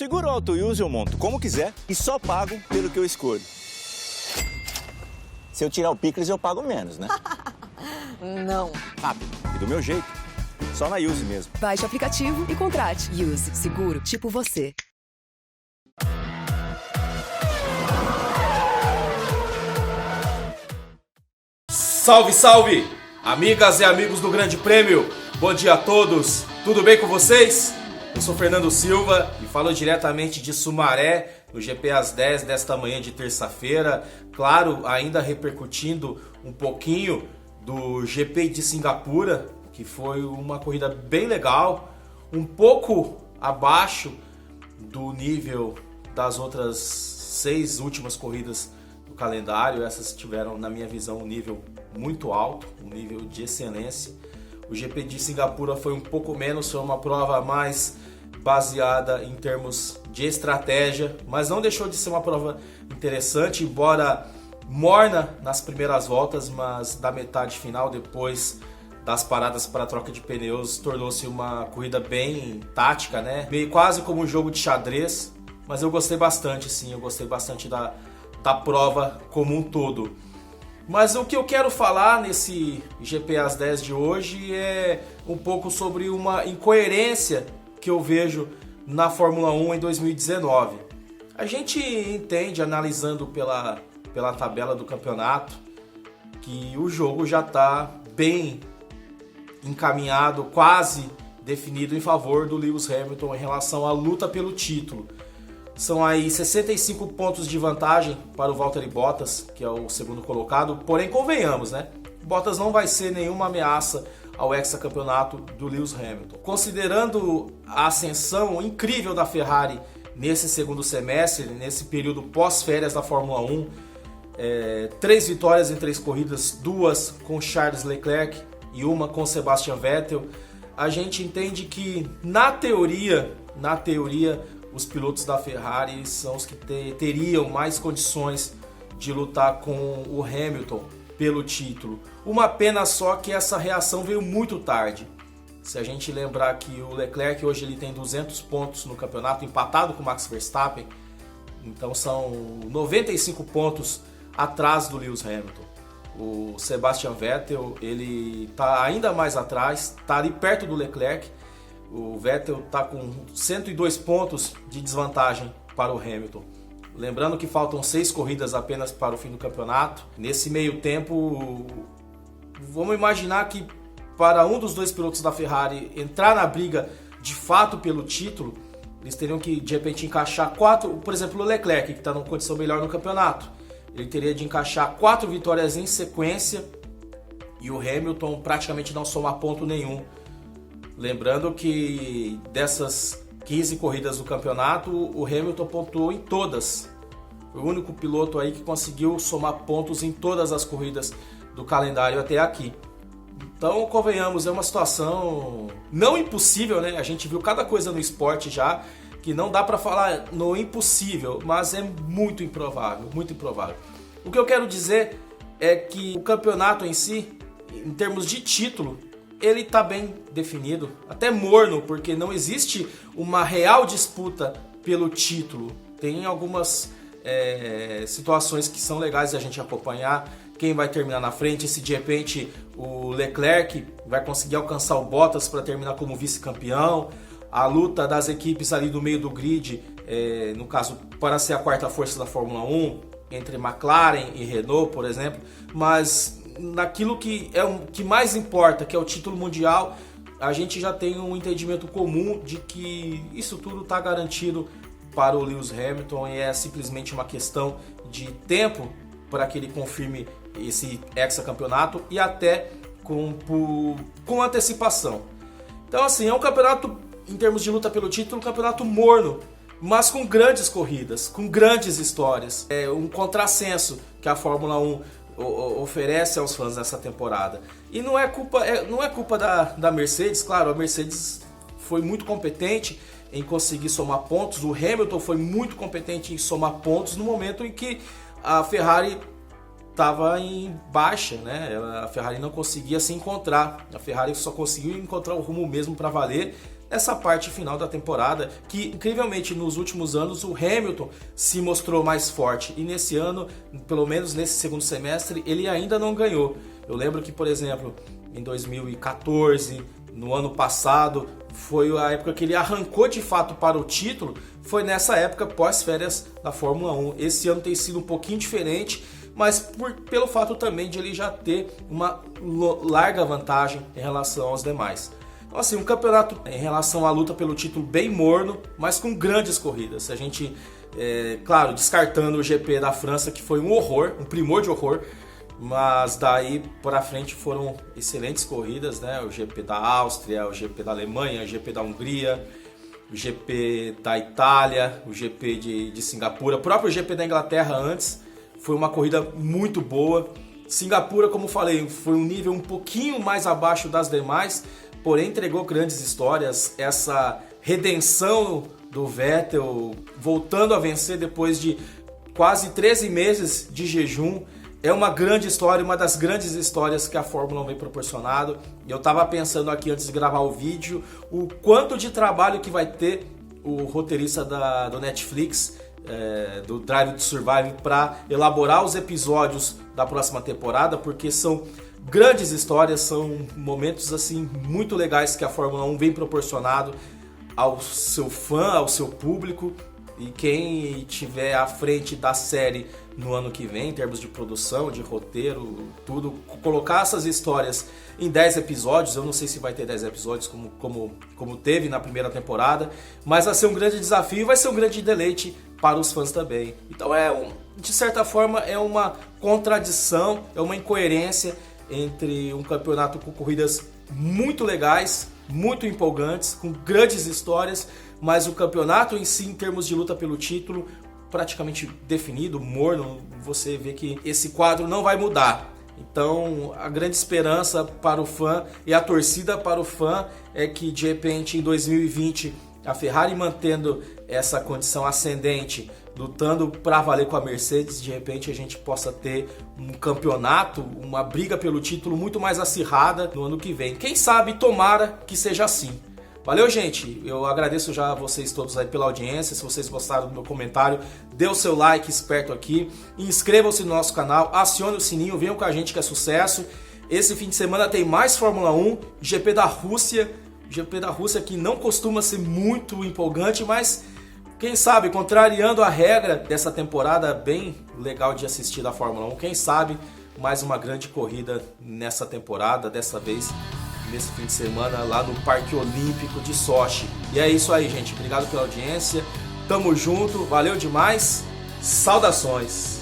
seguro Auto Use eu monto como quiser e só pago pelo que eu escolho. Se eu tirar o picles, eu pago menos, né? Não. Rápido e do meu jeito. Só na Use mesmo. Baixe o aplicativo e contrate. Use. Seguro tipo você. Salve, salve! Amigas e amigos do Grande Prêmio, bom dia a todos, tudo bem com vocês? Eu sou Fernando Silva e falo diretamente de Sumaré, no GP às 10 desta manhã de terça-feira. Claro, ainda repercutindo um pouquinho do GP de Singapura, que foi uma corrida bem legal, um pouco abaixo do nível das outras 6 últimas corridas do calendário. Essas tiveram, na minha visão, um nível muito alto, um nível de excelência. O GP de Singapura foi um pouco menos, foi uma prova mais baseada em termos de estratégia, mas não deixou de ser uma prova interessante, embora morna nas primeiras voltas, mas da metade final, depois das paradas para troca de pneus, tornou-se uma corrida bem tática, né? Meio quase como um jogo de xadrez, mas eu gostei bastante, sim, eu gostei bastante da prova como um todo. Mas o que eu quero falar nesse GP às 10 de hoje é um pouco sobre uma incoerência que eu vejo na Fórmula 1 em 2019. A gente entende, analisando pela tabela do campeonato, que o jogo já está bem encaminhado, quase definido em favor do Lewis Hamilton em relação à luta pelo título. São aí 65 pontos de vantagem para o Valtteri Bottas, que é o segundo colocado. Porém, convenhamos, né? Bottas não vai ser nenhuma ameaça ao hexacampeonato do Lewis Hamilton. Considerando a ascensão incrível da Ferrari nesse segundo semestre, nesse período pós-férias da Fórmula 1, 3 vitórias em 3 corridas, 2 com Charles Leclerc e 1 com Sebastian Vettel, a gente entende que, na teoria, os pilotos da Ferrari são os que teriam mais condições de lutar com o Hamilton pelo título. Uma pena só que essa reação veio muito tarde. Se a gente lembrar que o Leclerc hoje ele tem 200 pontos no campeonato, empatado com o Max Verstappen, então são 95 pontos atrás do Lewis Hamilton. O Sebastian Vettel ele está ainda mais atrás, está ali perto do Leclerc. O Vettel está com 102 pontos de desvantagem para o Hamilton. Lembrando que faltam 6 corridas apenas para o fim do campeonato. Nesse meio tempo, vamos imaginar que para um dos 2 pilotos da Ferrari entrar na briga de fato pelo título, eles teriam que de repente encaixar 4, por exemplo, o Leclerc, que está numa condição melhor no campeonato. Ele teria de encaixar 4 vitórias em sequência e o Hamilton praticamente não somar ponto nenhum. Lembrando que dessas 15 corridas do campeonato, o Hamilton pontuou em todas. Foi o único piloto aí que conseguiu somar pontos em todas as corridas do calendário até aqui. Então, convenhamos, é uma situação não impossível, né? A gente viu cada coisa no esporte já, que não dá para falar no impossível, mas é muito improvável, muito improvável. O que eu quero dizer é que o campeonato em si, em termos de título, ele está bem definido, até morno, porque não existe uma real disputa pelo título. Tem algumas situações que são legais de a gente acompanhar, quem vai terminar na frente, se de repente o Leclerc vai conseguir alcançar o Bottas para terminar como vice-campeão, a luta das equipes ali do meio do grid, no caso, para ser a quarta força da Fórmula 1, entre McLaren e Renault, por exemplo, mas naquilo que é o que mais importa, que é o título mundial, a gente já tem um entendimento comum de que isso tudo está garantido para o Lewis Hamilton e é simplesmente uma questão de tempo para que ele confirme esse hexacampeonato e até com antecipação. Então assim, é um campeonato, em termos de luta pelo título, um campeonato morno, mas com grandes corridas, com grandes histórias. É um contrassenso que a Fórmula 1 oferece aos fãs nessa temporada. E não é culpa da Mercedes, claro, a Mercedes foi muito competente em conseguir somar pontos, o Hamilton foi muito competente em somar pontos no momento em que a Ferrari estava em baixa, né? A Ferrari não conseguia se encontrar, a Ferrari só conseguiu encontrar o rumo mesmo para valer essa parte final da temporada, que incrivelmente nos últimos anos o Hamilton se mostrou mais forte, e nesse ano, pelo menos nesse segundo semestre, ele ainda não ganhou. Eu lembro que, por exemplo, em 2014, no ano passado, foi a época que ele arrancou de fato para o título, foi nessa época pós-férias da Fórmula 1. Esse ano tem sido um pouquinho diferente, mas pelo fato também de ele já ter uma larga vantagem em relação aos demais. Então assim, um campeonato em relação à luta pelo título bem morno, mas com grandes corridas. A gente, claro, descartando o GP da França, que foi um horror, um primor de horror, mas daí para frente foram excelentes corridas, né? O GP da Áustria, o GP da Alemanha, o GP da Hungria, o GP da Itália, o GP de Singapura, o próprio GP da Inglaterra antes, foi uma corrida muito boa. Singapura, como falei, foi um nível um pouquinho mais abaixo das demais, porém entregou grandes histórias. Essa redenção do Vettel voltando a vencer depois de quase 13 meses de jejum é uma grande história, uma das grandes histórias que a Fórmula 1 vem proporcionando. Eu estava pensando aqui antes de gravar o vídeo o quanto de trabalho que vai ter o roteirista do Netflix, do Drive to Survive, para elaborar os episódios da próxima temporada, porque são grandes histórias, são momentos assim muito legais que a Fórmula 1 vem proporcionando ao seu fã, ao seu público. E quem estiver à frente da série no ano que vem, em termos de produção, de roteiro, tudo, colocar essas histórias em 10 episódios, eu não sei se vai ter 10 episódios como teve na primeira temporada, mas vai ser um grande desafio e vai ser um grande deleite para os fãs também. Então de certa forma é uma contradição, é uma incoerência entre um campeonato com corridas muito legais, muito empolgantes, com grandes histórias, mas o campeonato em si, em termos de luta pelo título, praticamente definido, morno. Você vê que esse quadro não vai mudar. Então a grande esperança para o fã e a torcida para o fã é que de repente em 2020 a Ferrari, mantendo essa condição ascendente, lutando para valer com a Mercedes, de repente a gente possa ter um campeonato, uma briga pelo título muito mais acirrada no ano que vem. Quem sabe, tomara que seja assim. Valeu, gente, eu agradeço já a vocês todos aí pela audiência. Se vocês gostaram do meu comentário, dê o seu like esperto aqui, inscrevam-se no nosso canal, acione o sininho, venham com a gente que é sucesso. Esse fim de semana tem mais Fórmula 1, GP da Rússia que não costuma ser muito empolgante, mas quem sabe, contrariando a regra dessa temporada bem legal de assistir da Fórmula 1, quem sabe mais uma grande corrida nessa temporada, dessa vez nesse fim de semana lá no Parque Olímpico de Sochi. E é isso aí, gente. Obrigado pela audiência. Tamo junto. Valeu demais. Saudações.